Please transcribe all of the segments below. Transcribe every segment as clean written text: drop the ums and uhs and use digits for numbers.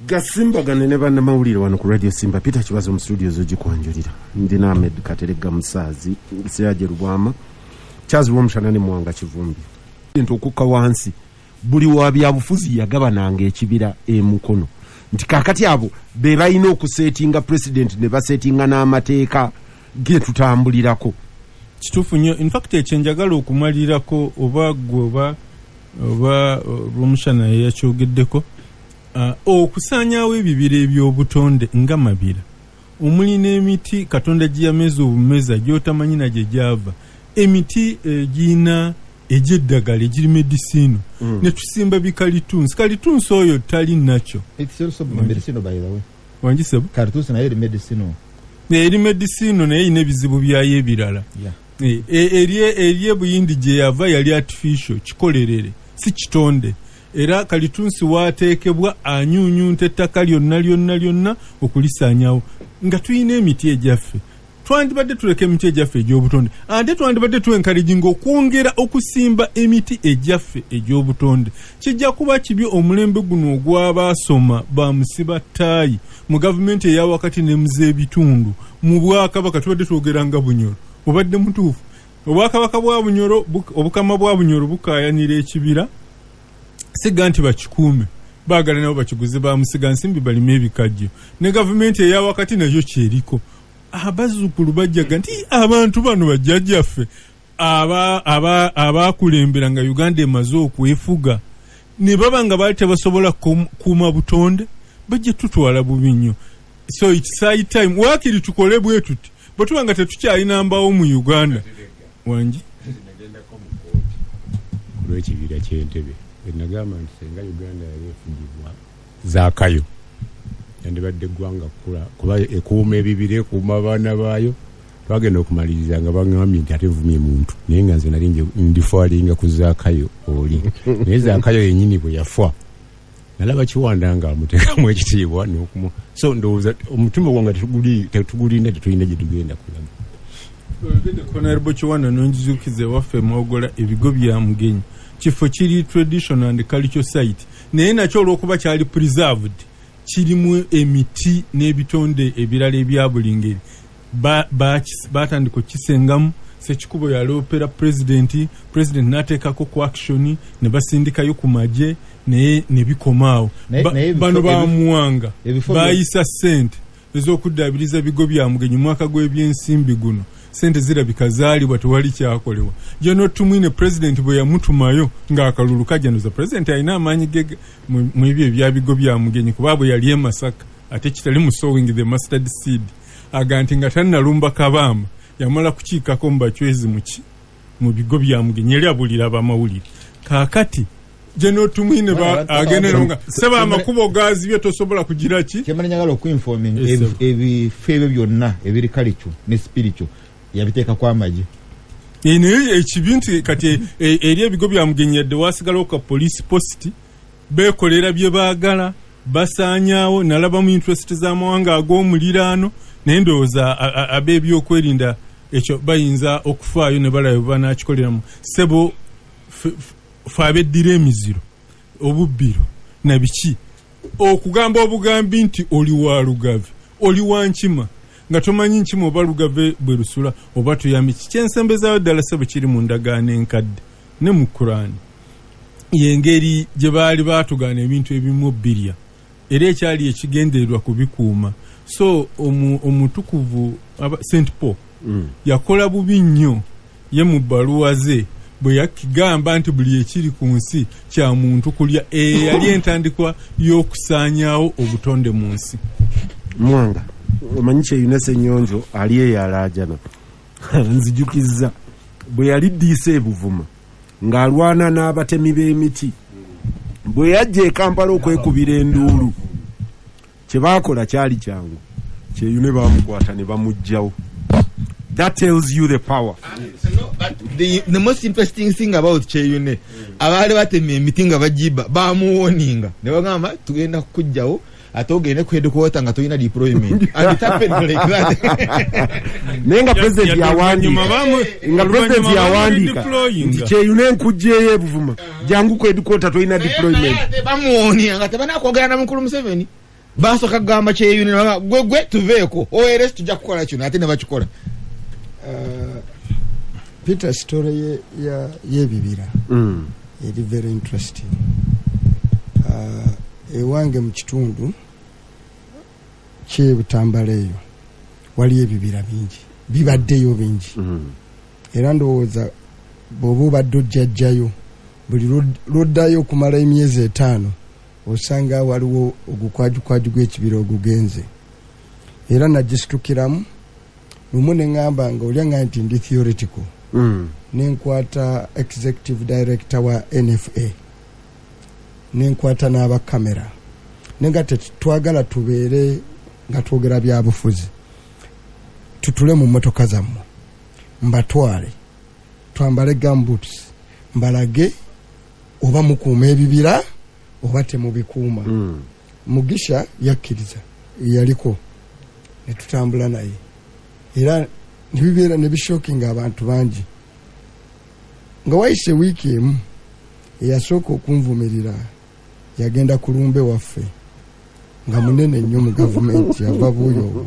Gasimba ganene bana mawulire wano ku Radio Simba Peter Kibazo mu studio zoji kwanjulira ndina Ahmed Katerega Musazi Siraje Rubwama Charles Womshanane Mwanga Kivumbi into kuka wansi buli wa byabufuzi yagabananga ekibira emukono nti kakati abo be bayina okusetinga president ne basetinga n'amateeka ge tutambulirako kitufu nnyo. In fact ekyenjagala okumalirako oba gwoba oba Womshana yakyogeddeko okusanyawo ebibira eby'obutonde nga mabira omuli n'emiti Katonda giyameza obumeza gyotamanyi na gye gyava emiti gina ejeddagala egiri medicine ne tusimba kalitunsi oyo tali nakyo. It's also medicinal by the way. Wangisebu Kalitunsi nayo eri medicinal. Eri medicine naye ine bizibu byayo ebirala. Eriye buyindi gye yava yali artificial kikolerere si kitonde. Era kalitunsi wateekebwa anyunyunta ettaka lyonna okulisanyawo nga tuyina emiti ejaffe. Twandibadde tuleke emiti ejaffe egy'obutonde ate twandibadde tuencouraging okwongera okusimba emiti ejaffe egy'obutonde. Kijja kuba kibi omulembe guno ogw'abaasoma bamusiba ttaayi mu gavumenti eya wakati ne muzeebitundu mu Bwakabaka tubadde twogeranga Bunyoro obadde mutuufu. Obwakabaka bwa Bunyoro obukama bwa Bunyoro bukaayanira ekibira siga nti bakikuume baagala nabo bakiguze bamusiga nsimbi balime ebikajjo ne gavumenti eya wakati nayo kyeriko. Abazzukulu bajjaga nti abantu bano bajjajjaffe abaakulemberanga Uganda emaze okwefuga ne baba nga baali tebasobola kuuma butonde bajja tutwala bubi nnyo. So it's high time waakiri tukole bwe tuti bwe tuba nga tetukyalina mbawo mu Uganda wangi kulw'ekibira ky'Entebbe enagamba nti senga Uganda yali efugibwa zaakayo yandibadde eggwanga kkula kuba ekuuma ebibire ekuuma abaana baayo twagenda okumaliriza nga baŋŋambye nti ate vumye muntu naye nga nze nali ndifwalinga ku zaakayo oli naye zaakayo yennyini bwe yafa nalaba Kiwanda nga amuteekamu ekitiibwa n'okumu so ndowooza omutima gwange tetugulinda tetulina gye tugenda kulaga. Honorable Kiwanda nonjizukize waffe mwogola ebigo bya Mugenyi kifo kiri traditional and cultural site naye nakyo olw'okuba kyali preserved kirimu emiti n'ebitonde ebirala ebya buli ngeri batandika kisengamu Sekikubo yaloopera president n'ateekako ku action ne basindikayo ku magye naye ne bikomaawo bano bamuwanga bayisa ssente ez'okuddaabiriza bigo bya Mugenyi mwaka gw'ebyensimbi guno sente zirabika zaalibwa tewali kyakolewa jono tumwine president bwe yamutumayo ng'akalulu kajjanuza president alina amaanyi ge mu ebyo ebya bigo bya Mugenyi kuba bwe yali e Masaka ate kitali mu sowing the mustard seed aganti nga tannalumba Kabamba yamala kukiikako mu bachwezi mu bigo bya Mugenyi yali abulira abamawulire kaakati jono tumwine agenderonga seba amakubo gazi bye tosobola kugira ki kyemanya njagala okuinforming ebifeebe byonna ebiri kalicho ne spiritual yabiteeka kwa maji ene ekibinti kati eri ebigo bya Mugenyi yadde wasigala ka police post bekolera bye baagala basanyawo nalaba mu interest z'amawanga ag'omuliraano naye ndowooza ab'ebyokwerinda ekyo bayinza okufaayo ne balaba banaakikoleramu sebo faabeddira emiziro obubbiro na biki okugamba obugambi nti oli wa Lugave oli wa Nkima nga tomanyi Nkima oba Lugave bwe lusula oba tuyambi kyensembezayo ddala sebo kiri mu ndagaano enkadde ne mu Kurani yengeri gye baali baatugaana ebintu ebimu bbirya era ekyali ekigendererwa kubikuuma. So omutukuvu St. Paul yakola bubi nnyo ye mu bbaluwa ze bwe yakigamba nti buli ekiri ku nsi kya muntu kulya yali entandikwa y'okusaanyaawo obutonde mu nsi. Mwanga omanyi kyeyunese ennyonjo ali eyalaajana nzijukizza bwe yali ddiisa e Buvuma ng'alwana n'abatemi b'emiti bwe yajja e Kampala okwekubira enduulu kye baakola kyali kyangu kyeyune baamukwata ne bamuggyawo. That tells you the power. The most interesting thing about Cheyune abaali batemye emiti nga bagiba bamuwoninga ne bagamba tugenda kujjawo atogene kwede kuota nga toyina deployment and it happened like that. Nenga president yawandika Cheyune nkujjeyo e Buvuma jangu kwede kuota toyina deployment bamuwoninga tabana kwogera na mukulu Museveni basoka kugamba kyeyunira gwe tuveeko ORS tujja kukola kino ate ne bakikola. Peter story y'ebibira eri very interesting. Ewange mu kitundu ky'Ebutambala eyo wali ebibira bingi bibaddeyo bingi era ndowooza bw'oba obadde ojjajjayo buli lwoddayo okumala emyezi 5 osanga waliwo ogukwajukwaju gw'ekibira ogugenze era nagistukiramu lumu ne ŋŋamba nga olyanga nti ndi theoretical nenkwata executive director wa NFA nenkwata n'abakamera nenga tetwagala tubeere nga twogera byabufuzi tutule mu mmotoka zammwe mbatwale twambale gumboots mbalage oba mukuuma ebibira oba temubikuuma Mugisha yakkiriza yaliko ne tutambula naye era nibibeera ne bishokinga abantu bangi nga wayise wiiki emu eyasooka okunvumirira yagenda ku lumbe waffe nga munene nnyo mu gavumenti yava buuyo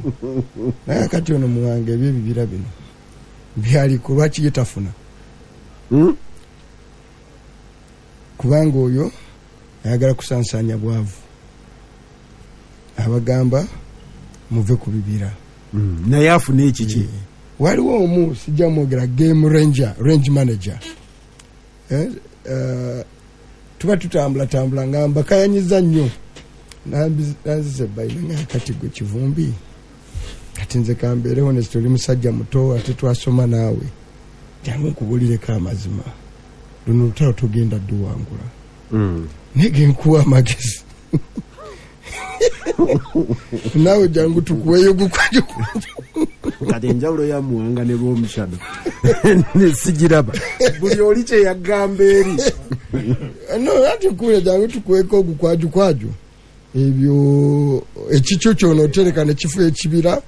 naye kati ono muwange ebyebibira bino byaliko lwaki yetafuna kubanga oyo ayagala kusansanya bwavu abagamba muve ku bibira naye afuna ekiki waliwo omu sijja mwogera game range manager tuba tutambula nga mbakayanyiza nnyo nanzize bayina nga kati gwe Kivumbi kati nze kambeere honest oli musajja muto ate twasoma naawe jangu nkubulireko amazima luno lutalo tugenda duwangula nege nkuwa amagezi naawe jangu tukuweyo gukwaju kati enjawulo ya Muwanga ne Lwomushana sigiraba buli oli kye yagamba eri no ati kuwe jangu tukuweko ogukwaju ebyo ekikyo kyonootereka ne kifu ekibira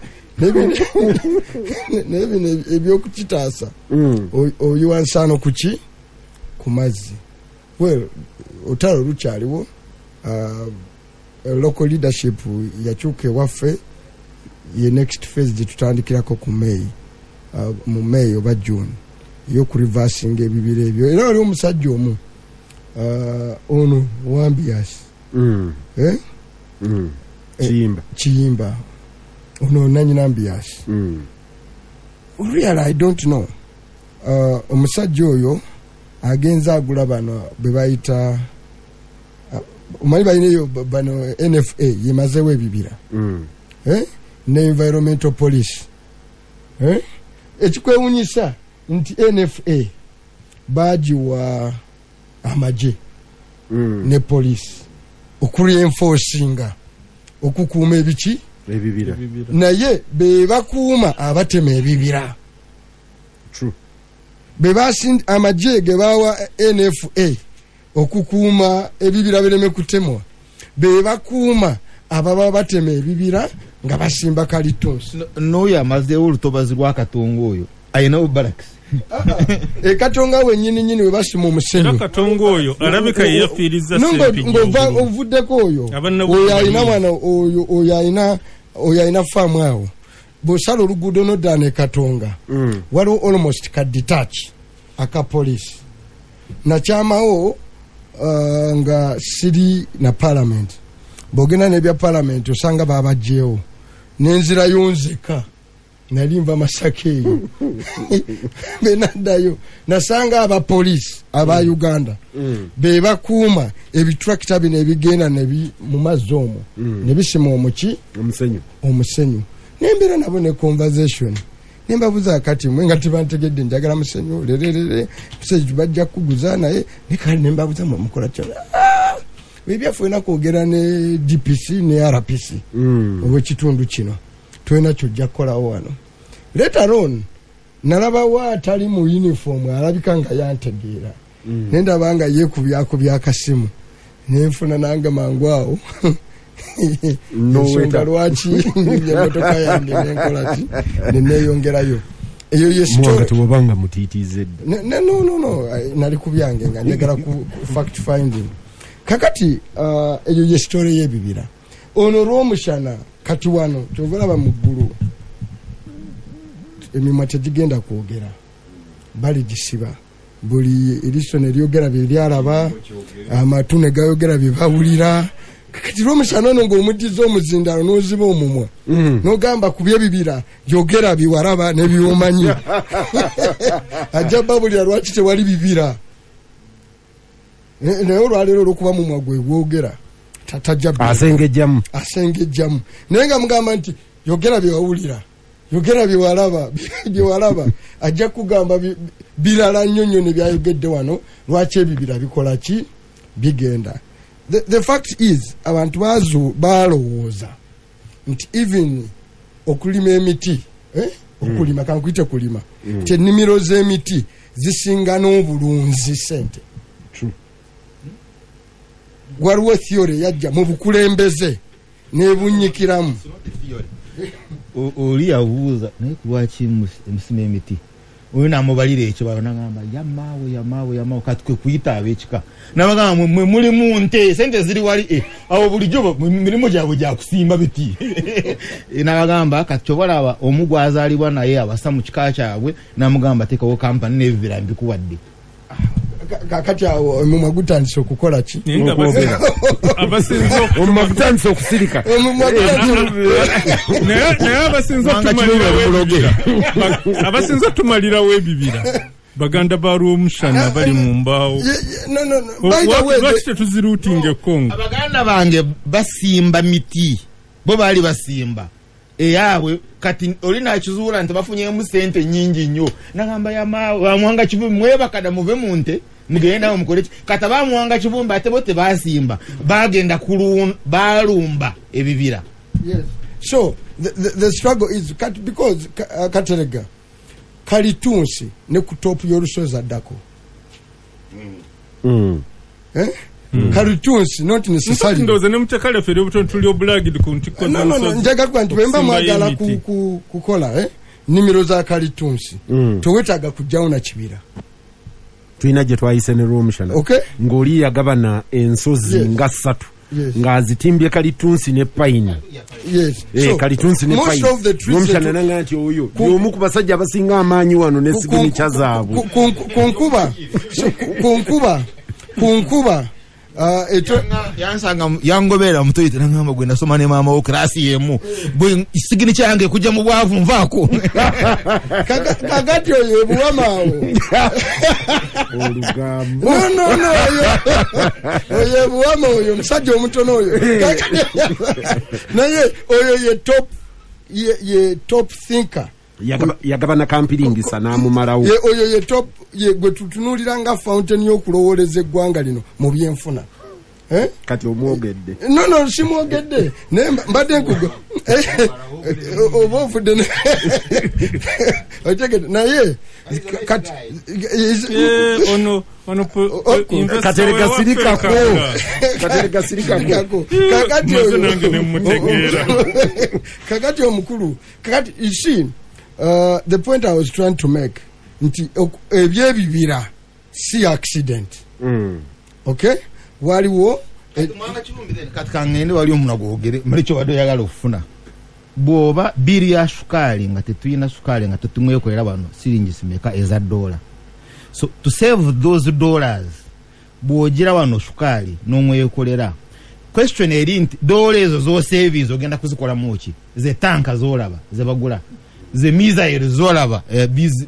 nebino ebyokukitaasa oyiwa nsaano kuki ku mazzi well otalo lukyaliwo local leadership yakyuka ewaffe ye next phase gyetutandikirako ku May mu May oba June yokureversing ebibira ebyo era waliwo omusajja omu ono Wambias Kiyimba ono nanyina Ambias really I don't know omusajja oyo agenza agula bano bwe bayita omali bayineyo bano NFA yemazewo ebibira ne environmental police ekikwewunyisa nti NFA bagiwa amaje ne police okureinforcinga okukuuma ebiki ebibira naye be bakuuma abatema ebibira be basindi amaje ge bawa NFA okukuuma ebibira bireme kutemwa be bakuuma ababa batema ebibira nga basimba kalitos n'oyo amazeewo olutobazi lwa Katonga oyo ayinawo barracks Katonga wenyini we basima omusenyu Katonga oyo alabika yeyafiiriza sempi ngova ovuddeko oyo ayina mwana oyo ayina faamu awo bw'osala oluguudo n'oddaana Katonga waliwo almost ka detach aka police nakyamawo nga siri na parliament bw'ogenda n'ebya parliament osanga baabagyewo n'enzira yonzeka nalimva Masaka eyo benaddayo nasanga abapoliisi aba Uganda be bakuuma ebitrakita bino ebigenda mu mazzi omwo ne bisima omusenyu nembeera nabo ne conversation nembabuza kati mwe nga tebantegedde njagala musenyu lererere tuseju bajja kuguza naye nekali nembabuza mukola kyona ebyaffe na kwogera ne DPC ne RPC obw'ekitundu kino twena kyojja kukolawo wano later on nalaba wa atali mu uniform alabika nga yantegeera nendaba nga yeekubyako byakasimu nenfuna nange mangu awo nsonga lwaki emmotoka yange nenkola ki neneyongerayo eyo yesitowanga tubanga mutiitize no nali ku byange nga njagala ku fact finding kakati eyo ye story y'ebibira ono lw'omushana kati wano kyovalaba mu ggulu emimwa tegigenda kwogera bali gisiba buli eriso ne lyogera bye lyalaba amatu ne gayogera bye bawulira kati lw'omushana ono ng'omuddiza omuzindalo n'oziba omumwa n'ogamba ku byebibira yogera biwaraba ne byomanyi ajja babulira lwaki tewali bibira naye olwaleero olw'okuba mumwa gwe gwogera tatajja asengejjamu naye nga mugamba nti yogera byewawulira yogera byewalaba ajja kugamba birala nnyo nnyo ne byayogedde wano lwaki ebibira bikola ki bigenda. The fact is abantu balowooza nti even okulima emiti okulima kankuyite kulima nti ennimiro z'emiti zisinga n'obulunzi sente. Waliwo theory yajja mu bukulembeze nebunyikiramu oli yabuuza naye kulwaki musima emiti oyo namubalira ekyo banagamba yamaawe kati kwe kuyita ab'ekika nabagamba mwe mulimu nte sente ziri wali awo bulijjo mirimu gyabwe gyakusimba biti nabagamba kati kyobalaba omugwa azaalibwa naye abasa mu kika kyabwe namugamba teekawo kampani n'ebibira mbikuwadde kakati awo omumwa gutandise okukola ki omumwa gutandise okusirika naye abasinza tumalirawo ebibira baganda balw'omushana bali mu mbaawo lwaki tetuziruutinga ekongo abaganda bange basimba miti bo baali basimba eyaabwe kati oli nakizuula nti bafunyemu sente nyingi nnyo nagamba bamuwanga kivumbi mwebakada muve mu nte mugenda mukole kati bamuwanga kivumbi ate bo tebasimba bagenda balumba ebibira. Yes. So the struggle is because Katerega Kalitunsi ne ku top y'olusozi addako Kalitunsi not necessarily ndoze ne mutekale fere buton tulio blagid ku ntiko no njaga kwa nti bemba mwagala kukola nimiro za Kalitunsi towetaga kujjawo na kibira tuyina gye twayise ne Rw'omushana ng'oli yagabana ensozi nga 3 ng'azitimbye Kalitunsi ne Pine. Kalitunsi ne Pine Rw'omushana nanga nti oyo y'omu ku basajja abasinga amaanyi wano ne siginicha zaabwe kunkuba yansanga yangobera mutoyite nangamba gwe nasoma ne mama wo klasi yemu bwe isigini kyange kujja mu bwavu nvaako kakati oyo buwamaawo olugambo no oyo buwama oyo musajja omutono oyo naye oyo ye top thinker yagabana kampiringisa n'amumalawo oyo ye top gwe tutunulira nga fountain y'okulowooleza eggwanga lino mu byenfuna kati omwogedde no simwogedde naye mbadde nkugo oba ofudde otegedde naye kati katerega sirikako kakati omukulu kakati you see the point I was trying to make nti ebyebibira si accident okay waliwo kati kangende wali omuna gwogere mulicho wadde oyagala okufuna bwoba biri ya sukali nga tetuyina sukali nga tetumwekolera bano siringi simeka eza $. So to save those dollars bwogira wano sukali n'omwekolera question eri nti dola ezo z'oseviza ogenda kuzikola muki ze tanka zolaba ze bagula ze missile zolaba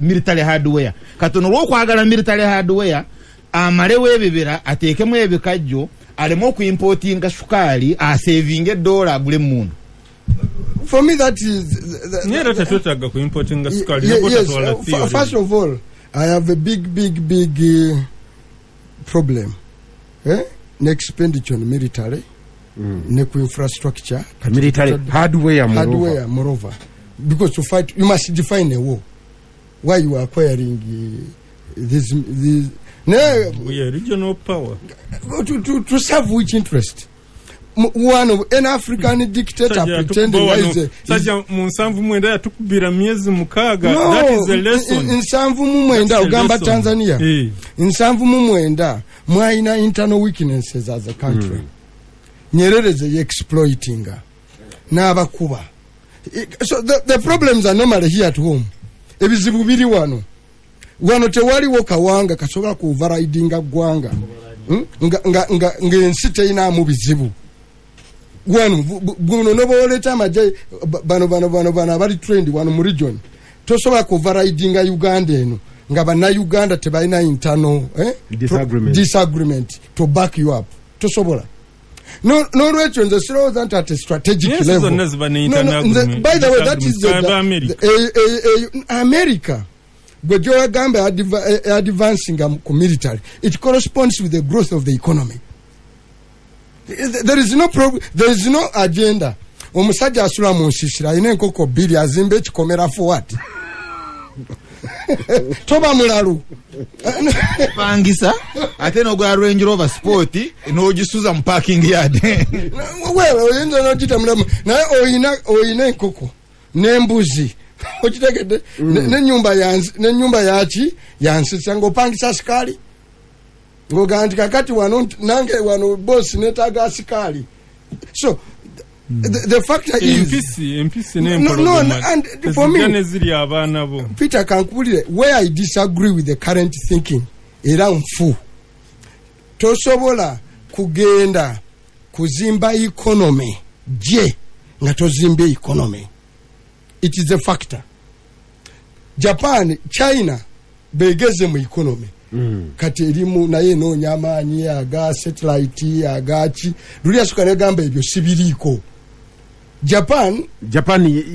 military hardware katono lw'okwagala military hardware amalewo ebibira ateekemu ebikajjo alemu okuimportinga sukali asavinge $, agule mundu. For me that is nera tatutaga kuimportinga sukali first of all I have a big problem ne expenditure on military ne ku infrastructure military hardware moreover because to fight you must define a war why you are acquiring this regional power to serve which interest one of an African dictator pretending saja munsanvu mwenda yatukubira miezi mukaga that is a lesson nsanvu mwenda ugamba Tanzania nsanvu mwenda mwaina internal weaknesses as a country Nyerere ze exploitinga n'abakuba. So the problems are normally here at home. Ebizibu biri wano tewaliwo kawanga kasobola ku overridinga gwanga ng'ensi terina mu bizibu wano buno nobooleta amagye bano abali trend wano mu region tosobola ku overridinga Uganda eno nga bannayuganda tebalina internal disagreement to back you up tosobola. N'olwekyo nze sirowooza nti at a strategic level. By the way, that is the America gwe gy'ogamba advancing ku military, it corresponds with the growth of the economy. There is no problem, there is no agenda. Omusajja asula mu nsisira alina enkoko bbiri azimba ekikomera for what? Toba mulalu pangisa ate n'ogula Range Rover Sport n'ogisuza mu parking yard. Wewe oyinza n'ogitambulamu naye oyina enkoko n'embuzi okitegedde n'ennyumba yaki yansisa ng'opangisa sikaali ng'ogamba nti kakati wano nange wano bosi neetaaga sikaali. So the factor is no, and for me Peter kankubulire where I disagree with the current thinking era nfu tosobola kugenda kuzimba economy je nga tozimba economy. It is a factor. Japan, China begeze mu economy kati erimu naye noonya amaanyi aga satellite agachi luli yasuka negamba ebyo sibiriiko. Japan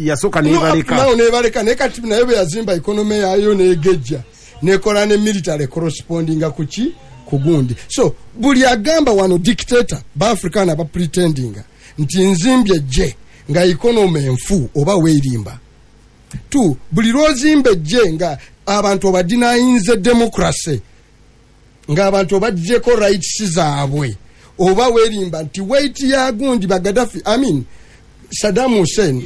yasoka nebaleka naye kati naye bwe yazimba economy yayo negejja nekola ne military corresponding kuki kugundi. So buli agamba wano dictator ba African aba pretending nti nzimbye je nga economy enfu oba weerimba tu buli lwozimbe je nga abantu abadinayinze democracy nga abantu abajjeko rights zaabwe oba weerimba nti wait ya gundi ba Gaddafi Saddam Hussein.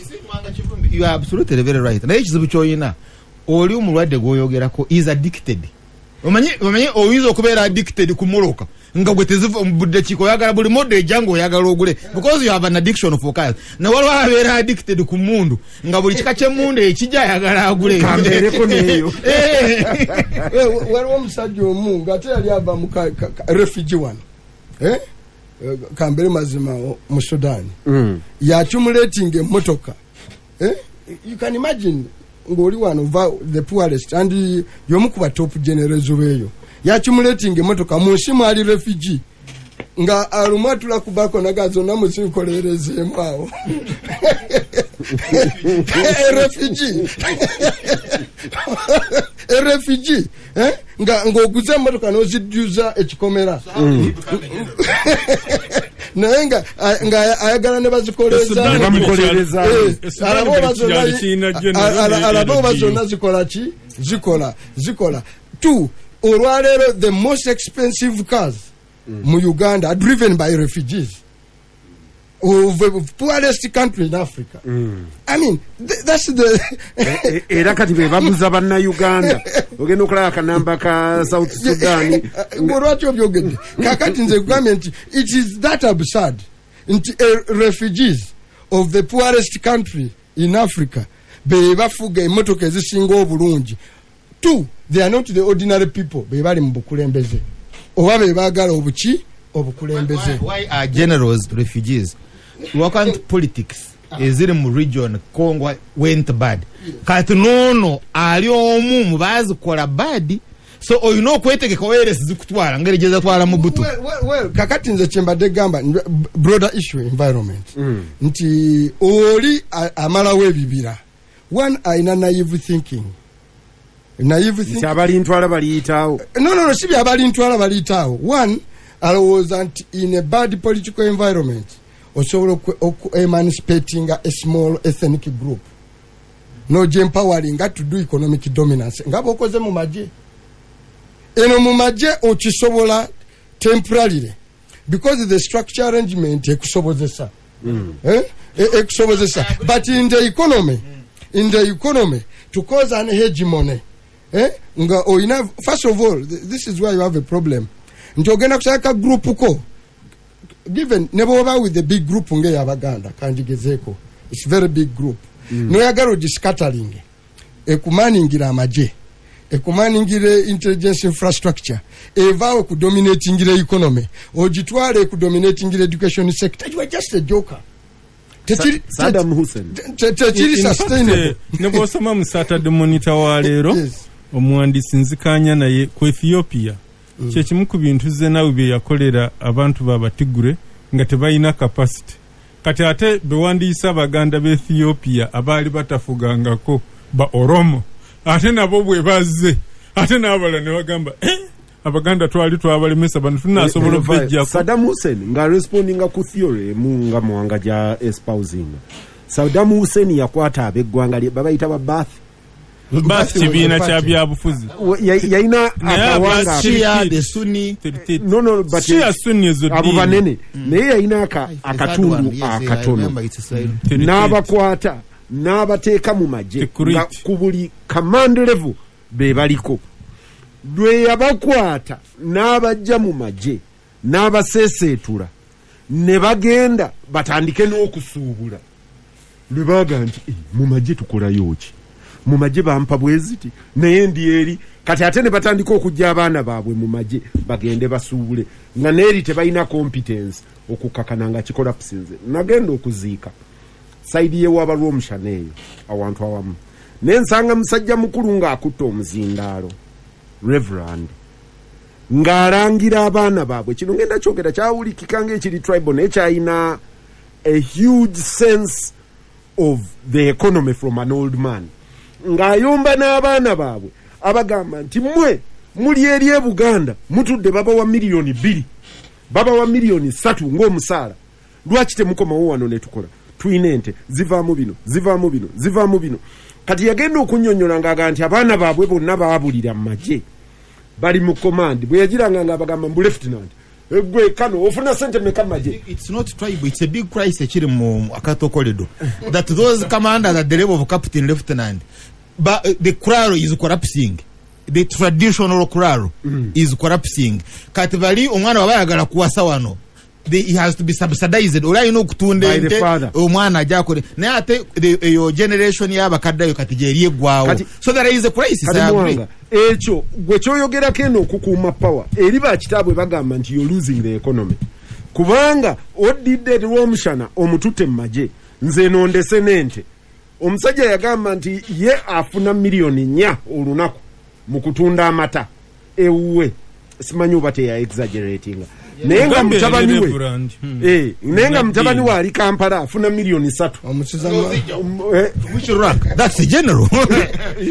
You are absolutely very right. Na ekizibu kyoyina oli omulwadde gwoyogerako is addicted. Omanyi oyinza okubeera addicted ku moloka nga gwe teziva mu budde kiko oyagala buli modde ejango oyagala ogule because you have an addiction for cars. Na waliwo abeera addicted ku mundu nga buli kika ky'emundu ekijja ayagala agule kambereko neyo. Waliwo omusajja omu nga ate yali ava mu refugee wano kambere mazima mu Sudan yaccumulating emmotoka. You can imagine ngoli wano the poorest and yomukuba top generation beyo yaccumulating emmotoka mu nsimu ali refugee nga alumatula kubako nagazo namusinkolerezemu awo refugee nga ngoguza emmotoka nozijuza ekikomera naye nga ayagala ne bazikolereza alabo bazonna zikola tu olwaleero the most expensive cars mu Uganda are driven by refugees of the poorest country in Africa. That's the era kati be babuza banna Uganda ogenda okulaba akanamba ka South Sudan ngorwati obyogedde kakati nze government it is that absurd nti refugees of the poorest country in Africa be bafuga emmotoka ezisinga obulungi two they are not the ordinary people be bali mu bukulembeze oba be baagala obukulembeze. Why are generals refugees? Lwakant politics eziri mu region Congo went bad kati nono ali omu mu bazikola bad so oyina okwetegeka weeresi zikutwala ngerejeza twala mu butu. Well kakati nze kyembadde gamba broader issue environment nti oli amalawo ebibira one aina naive thinking abalintwala baliyitaawo. No, si byabalintwala baliyitaawo. One alowooza nti in a bad political environment osobola emancipating a small ethnic group empowering to do economic dominance nga bokoze mu magye eno mu magye okisobola temporarily because the structure arrangement ekusobozesa but in the economy to cause an hegemony nga oyina first of all this is where you have a problem nti ogenda kusaka group ko given ne bwoba with the big group ng'eyabaganda kanjigezeeko, it's very big group. Noyagala ogiscattering ekumaningira amaje, ekumaningira intelligence infrastructure, evaawe ku dominatingira economy, ogitwale ku dominatingira education sector. You are just a joker. Saddam Hussein Techiri sustainable. Ne bw'osoma mu Saturday Monitor wa leero, omuwandiisi nzikanya naye ku Ethiopia. Kyekimu ku bintu ze nawe bye yakolera abantu b'Abatigure nga tebalina capacity. Kati ate bewandiisa Abaganda b'Ethiopia abaali batafugangako ba Oromo, ate nabo bwe bazze, ate n'abala ne bagamba Abaganda twali twabalemesa bano tunasobola okujjako. Saddam Hussein nga respondinga ku theory munga mwanga ja espousing. Saddam Hussein yakwata abeggwanga lye babayita ba Baath kibiina kya byabufuzi yayina akawanga Shia the Sunni no but Shia Sunni ezo abo banene naye yayina akatundu akatono n'abakwata n'abateeka mu magye nga ku buli command level be baliko lwe yabakwata n'abajja mu magye n'abaseeseetula ne bagenda batandike n'okusuubula lwe baaga nti mu magye tukolayo ki mu magye bampa bweziti naye ndi eri kati ate ne batandika okujja abaana baabwe mu magye bagende basuubule nga neeri tebalina competence okukakana nga kikola pusinze. Nagenda okuziika saidi yewaaba lw'omushana eyo awantu awamu nensanga musajja mukulu ng'akutta omuzindaalo Reverend ng'alangira abaana baabwe. Kino ngenda kyogera kyawulikika ng'ekiri tribal naye kyalina a huge sense of the economy from an old man. Ng'ayomba n'abaana baabwe abagamba nti mmwe muli eri e Buganda mutudde babawa miliyoni 2 babawa miliyoni 3 ng'omusaala, lwaki temukomawo wano ne tukola tuyina ente zivaamu bino. Kati yagenda okunnyonnyola ng'aga nti abaana baabwe bonna baabulira mu magye bali mu command bwe yagiranga ng'abagamba mbu lieutenant gwe kano ofuna sente meka magye. It's not tribal, it's a big crisis ekiri mu Akato corridor that those commanders at the level of captain lieutenant but the Kuraro is corrupting, the traditional Kuraro is corrupting. Kati bali omwana wabayagala kuwasa wano he has to be subsidized ola ino kutunda ente omwana ajakole naye ate your generation y'abakaddayo kati gyeri eggwawo so there is a crisis. Ekyo gwe kyoyogerako eno okukuuma power eri bakitaabwe bagamba nti you're losing the economy kubanga odidde lw'omushana omututte mu magye nze nondese n'ente. Omusajja yagamba nti ye afuna miliyoni 4 olunaku mu kutunda amata ewuwe. Simanyi oba teya exaggeratinga naye nga mutabani we nenga mutabani we ali Kampala afuna miliyoni 3 omusizama which rank that's a general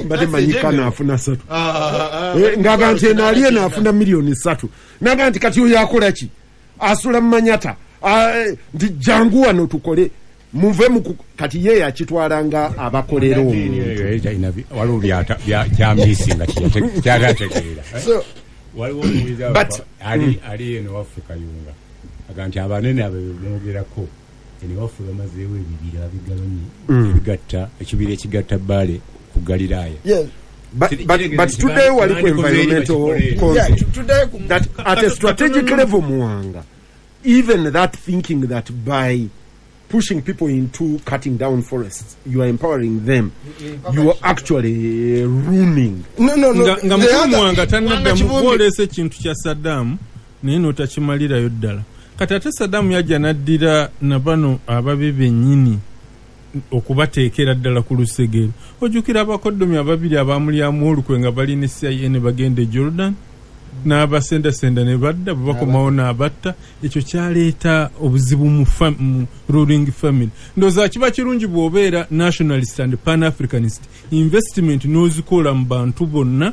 mbade manyikana afuna 3 ngaga nti naaliye na afuna miliyoni 3 naga nti kati oyo akola ki asula mmanyata nti jangu wano tukole muve mu kati ye yakitwalanga abakolera omuntu waliwo bya misinga kyagategeera waliwo omwiza ali eno Afrika yunga aga nti abanene abemwogerako eno Afrika bamazeewo ebibira bigabanye ebigatta ekibira ekigatta Bale ku Galilaya. But today waliwo environmental concept that at a strategic level muwanga even that thinking that by pushing people into cutting down forests you are empowering them, you are actually ruining. nga mukulu wanga tanadda mukwolesa ekintu kya Saddam naye notakimalirayo ddala. Kati ate Saddam yajja naddira nabano ababe bennyini okubateekera ddala ku lusegero. Ojjukira abakoddomi ababiri abamulyamu olukwe nga bali ne CIA ne bagenda e Jordan n'abasendasenda ne badda bwe bakomawo n'abatta. Ekyo kyaleeta obuzibu mu ruling family. Ndowooza kiba kirungi bw'obeera nationalist and pan-africanist investment n'ozikola mu bantu bonna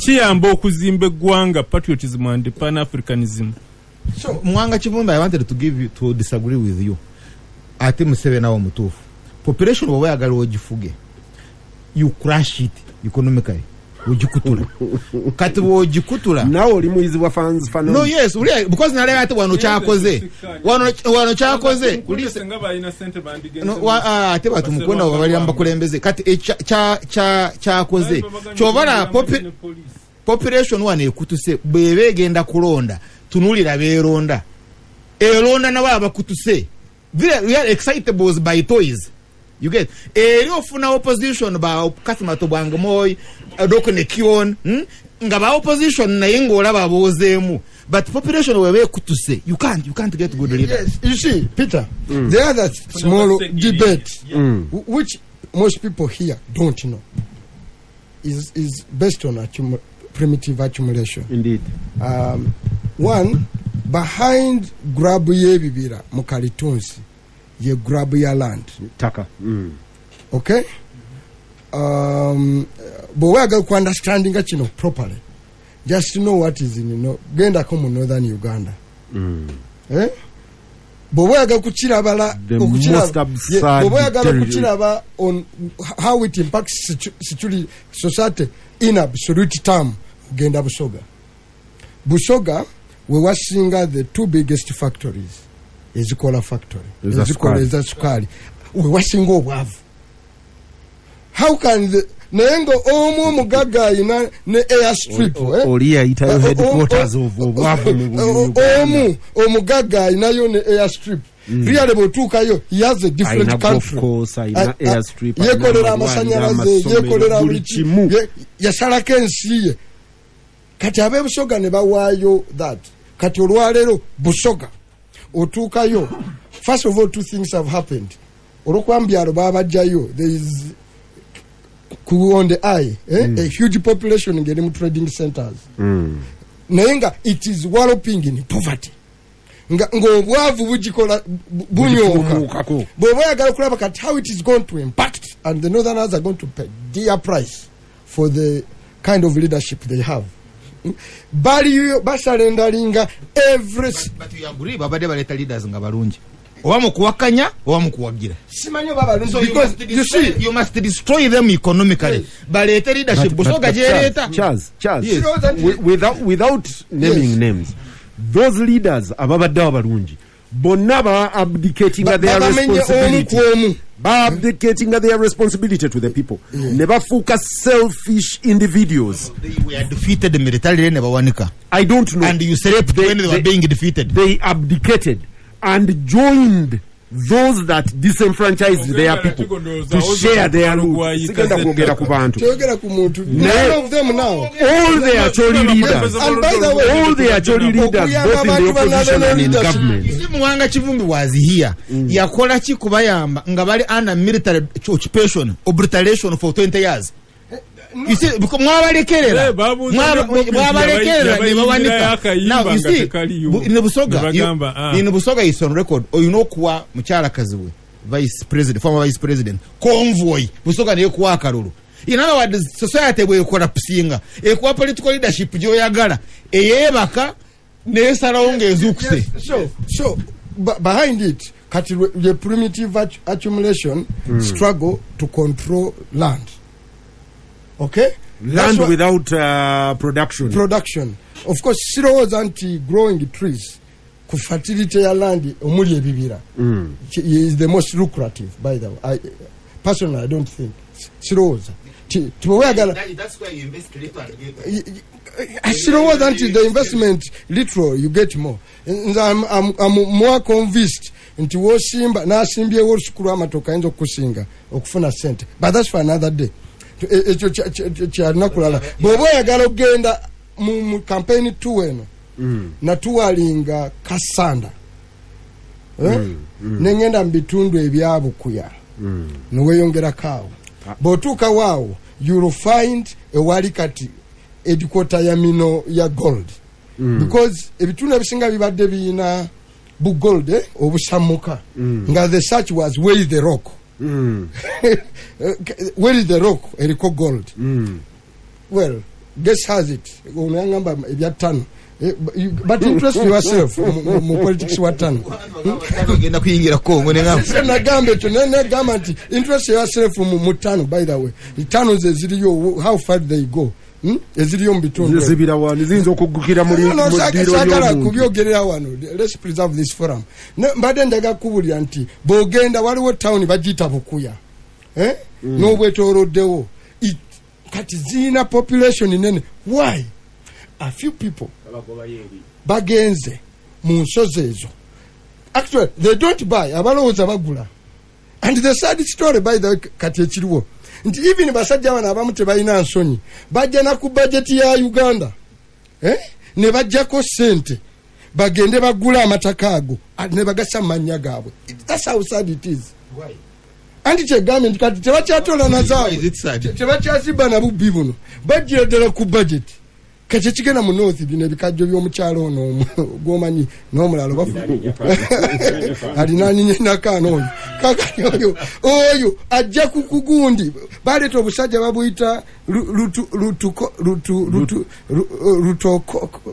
kiyamba okuzimba eggwanga patriotism and pan-africanism. So Mwanga Kivumbi, I wanted to disagree with you. Ate Museveni awo mutuufu population bwe bayagala ogifuge you crash it economically ojikutula kati ojikutula nawe oli muyizibwa fans fano. No yes because naleba ate wano kyakoze nga balina sente bandigenze ate batu mukwenda bali ambakulembeze kati kyakoze kyobala population wane ekutuse bwebegenda kulonda tunulira beeronda elonda na baba kutuse we are excitable by toys you get ofuna opposition ba Kasima Tobanga Moy adoko ne Kion nga ba opposition na yengola babozemu but population wewe kutuse you can't get good leaders. Yes, you see Peter, the other small debate which most people here don't know is based on primitive accumulation. Indeed. One, behind grabu yebibira mukalitunsi ye grabu ya land taka okay but we are going to understanding kino properly just to know what is in genda ko mu northern Uganda but we are going to kuchirabala kuchiraba on how it impacts security society in absolute term. Genda Busoga we were seeing the two biggest factories Ezikola factory Ezikola sukari we were seeing obwavu. How can the nengo omu mugaga ina ne airstrip oliya itayo headquarters of obwavu mu omu omugaga ina yo ne airstrip really botuka yo he has a different country of course ina airstrip yekolera amashanyaraze yekolera buli kimu yasalaka ensi ye kati abe Busoga ne bawayo that kati olwalero Busoga otukayo. First of all, two things have happened. Orokwambyalo babajjayo there is on the eye a huge population ngeri mu trading centers nayenga it is walloping in poverty ngobwavu bugikola bunyoka boboyagala kulaba kati how it is going to impact and the northerners are going to pay dear price for the kind of leadership they have. Bali basalendalinga every but you agree babade baleta leaders nga balungi owamu kuwakanya owamu kuwagira simanyo baba so because you see you must destroy them economically baleta leadership Busoga jereta Charles yes. without naming names those leaders ababadde abalungi bonna ba abdicating their responsibility abdicating their responsibility to the people ne bafuuka selfish individuals. They were defeated militarily never wanika I don't know and you slept when they were being defeated. They abdicated and joined those that disenfranchised their people to share their rule. Sigenda kwogera ku bantu. Kyogera ku muntu. None of them now. All their Choli leaders. And by the way, all their Choli leaders, both in the opposition and in government. Muwanga Kivumbi was here. Yakola ki kubayamba nga bali under military occupation or brutalation for 20 years. You see, mwabalekerera ne bawanika. Now you see, in Busoga is on record. Kuwa mukyala kaziwe vice president, former vice president, convoy Busoga ne kuwa akalulu. In other words, society bwe ekola pusinga ekuwa political leadership gyoyagala eyebaka nesalawo ng'ezukuse. So behind it kati the primitive accumulation struggle to control land. Okay, land without production. Of course, Siro anti-growing trees ku fertility ya land omuli ebibira is the most lucrative. By the way, personally I don't think Siro that's why you invest Siro anti the investment literal you get more. I'm more convinced nti wosimba na simbye worsukuru amatoka enzo kusinga okufuna sente, but that's for another day. Ekyo kyanakulala bwoba oyagala okugenda mu campaign tuweno natuwalinga Kasanda nengenda mu bitundu ebyabukuya niweyongera kaawo bw'otuuka waawo you'll find ewali kati headquarter ya mino ya gold because ebitundu ebisinga bibadde biyina bu gold obusammuka nga the search was where is the rock. Where is the rock? Eriko gold. Well, guess has it. But interest yourself mu politics watan. Interest yourself mu tano, by the way. Tano zeziriyo, how far they go. Eziriyo mbitondo. Zibira wani zinzo kugukira muri sakala kubyogerera wano. Let's preserve this forum. Mbade ndaga kubulya nti bogenda waliwo town bagita bukuya. No bwetoroddewo kati zina population nene. Why? A few people bagenze mu nsozi ezo actually they don't buy abalowooza bagula. And the sad story by the kati ekiriwo nti even basajja bano abamu tebalina nsonyi bajja na ku budget ya Uganda ne bajjako sente bagende bagula amataka ago ne bagasa manya gaabwe. That's how sad it is. Why? And it's a government kati tebakyatola na zaawe tebakyaziba na bubbi buno bajja ddala ku budget kati kigenda mu north bino ebikajjo by'omukyalo ono gwomanyi n'omulalo bafu alina nyina kano oyo ajja ku kugundi baleeta obusajja babuyita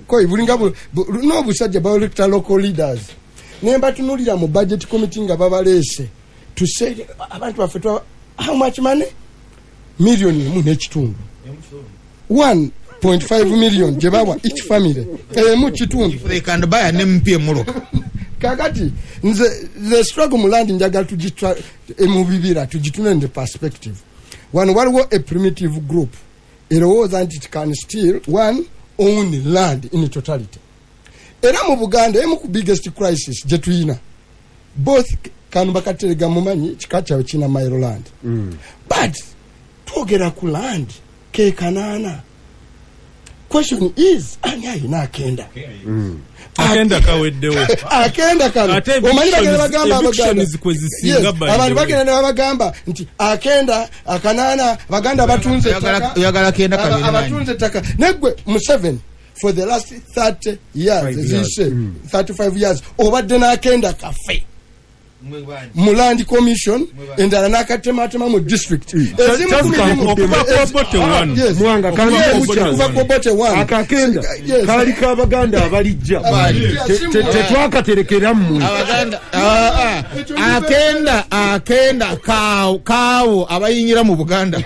koi bulinga n'obusajja baleeta local leaders nemba tunulira mu budget committee nga babaleese to say abantu baffe how much money million mu n'ekitundu 1.5 million jebawa each family mu kitundu they can buy an MP mulo kakati the struggle mu land njaga tujitwa mu bibira tujituna in the perspective one waliwo a primitive group erowooza nti it can still one own land in totality. Era mu Buganda emu ku biggest crisis je tuyina both kanu bakaterega mumanyi kikacha china Mailo land but twogera ku land ke kanana. Question is ani ayina akenda akenda kaweddewo akenda kano omanyi bagenda bagamba abaganda zizisinga abantu bagenda bagamba nti akenda akanana baganda batunze yagala kenda kabiri abatunze taka negwe mu 7 for the last 30 years as you say 35 years obadde nakenda kafe mu land commission endala nakatematema mu district mwanga kandi kubote one akakenda kali kabaganda abalijja tetwakaterekera mu akenda kawo abayinyira mu Buganda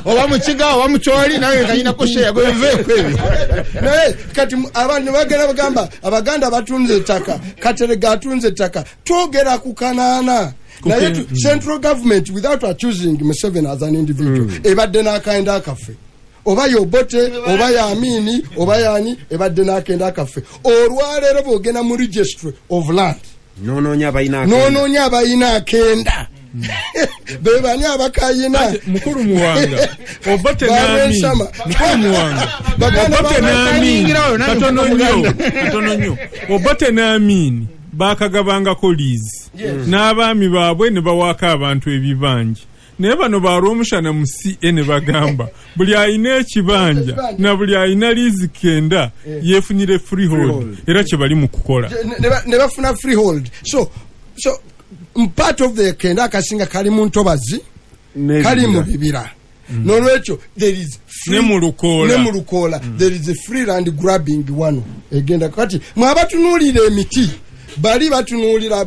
oba mu kiga oba mu kyoli nawe kanyina ko share gwevekwebi naye kati abantu bagenda bagamba abaganda batunze taka katerega atunze taka togera ku kanana naye central government without choosing Museveni as an individual ebadde nakenda akafe oba yobote oba yamini oba yani ebadde nakenda akafe olwaleero bogena mu registry of land nononya abayina akenda bebani abakayina mukuru muwanga obote nami mukuru muwanga obote nami katono nyo obote nami bakagabanga ko lease n'abaami baabwe ne bawaka abantu ebibanja naye bano balw'omushana mu CN bagamba buli ayina ekibanja na buli ayina lease kenda yefunire freehold era kye bali mu kukola ne bafuna freehold so part of the kenda akasinga kali mu ntobazi kali mu bibira nolwekyo there is ne mu Lukola there is a free land grabbing one egenda kati mwabatunulira emiti bali batunulira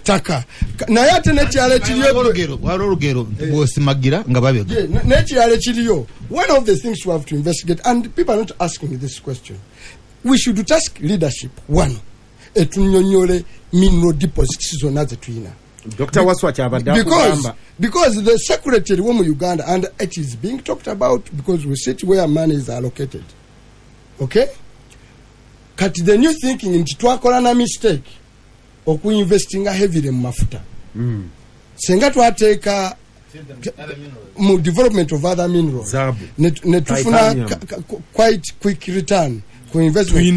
taka naye ate nekyalo ekiriyo olugero bwosimagira nga babega nekyalo ekiriyo one of the things we have to investigate and people are not asking this question we should task leadership one etunyonyole mineral deposits zonna zetuyina Dr. Waswacha abadde because the secretary wo mu Uganda and it is being talked about because we sit where money is allocated okay kati the new thinking nti twakola na mistake okuinvestinga heavily mu mafuta senga twateeka mu development of other minerals ne tufuna quite quick return ku investment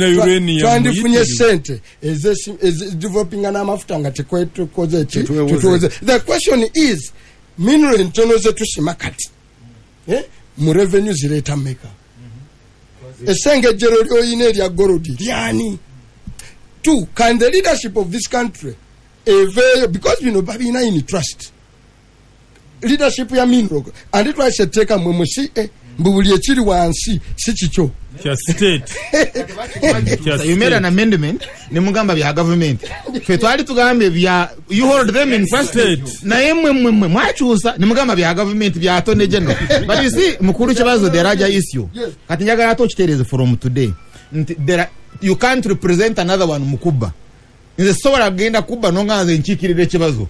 twandifunye sente is developing n'amafuta nga tekwetukoze tutuze. The question is mineral ntono zetusima kati mu revenue zireeta meka esengejero lyoyina erya gorodi lyani. Two, can the leadership of this country eveyo because bino babina in trust leadership ya mineral and it was take mwe musi mbuli ekiri wansi si kikyo kya state you made an amendment ne mugamba bya government fe twali tugambe bya you hold them in first state na yemwe mwachusa ne mugamba bya government bya atone general but you see mukuru kibazo the raja issue kati njagala ato kitereze from today there you can't represent another one mukuba nze sobola genda kuba nonga nze nchikirire kibazo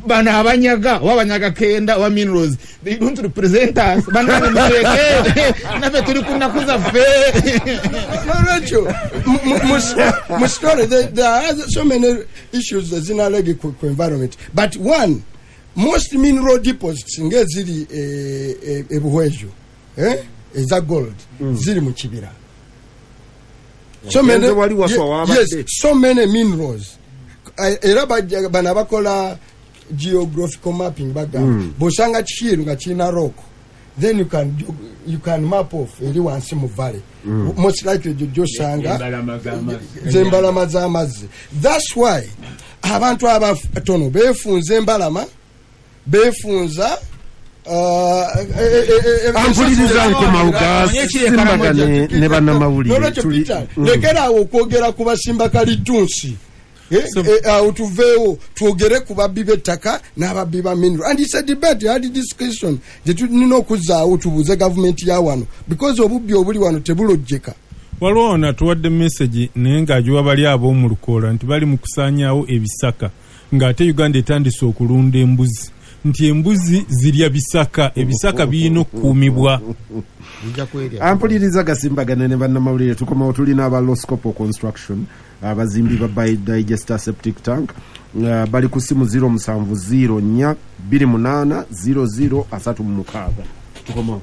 bano abanyaga wabanyaga kenda wa minerals they don't represent us bano nafe tuli kunakuza fe mu story there are so many issues zinalege ku environment, but one, most mineral deposits ngeziri ebuhwejo eza gold ziri mu kibira. So many, yes, so many minerals. Era bana bakola geographical mapping baga bosanga chiru nga china rock, then you can map off eri wansi mu valley most likely josanga zembalama z'amazzi. That's why abantu abatono befunze embalama befunza ampuliriza nkoma simbagane ne bannamawulire lekera okwogera ku basimba kalitunsi tuveewo twogere ku babbi b'ettaka n'ababbi ba mineral, and it's a debate, had discussion tetulina okuzzaawo tubuuze gavumenti ya wano because obubbi obuli wano tebulojjeka. Waliwo natuwadde message naye ng'agiwa bali ab'omu Lukoola nti bali mu kusaanyaawo ebisaka ng'ate Uganda etandise okulunda embuzi, nti embuzi zirya bisaka, ebisaka birina okukuumibwa. Ampuliriza gasimbagane ne bannamawulire tukomawo tulina aba Loscopo Construction abazimbi ba digester septic tank bali ku simu 070 04 28 00 36 tukomawo.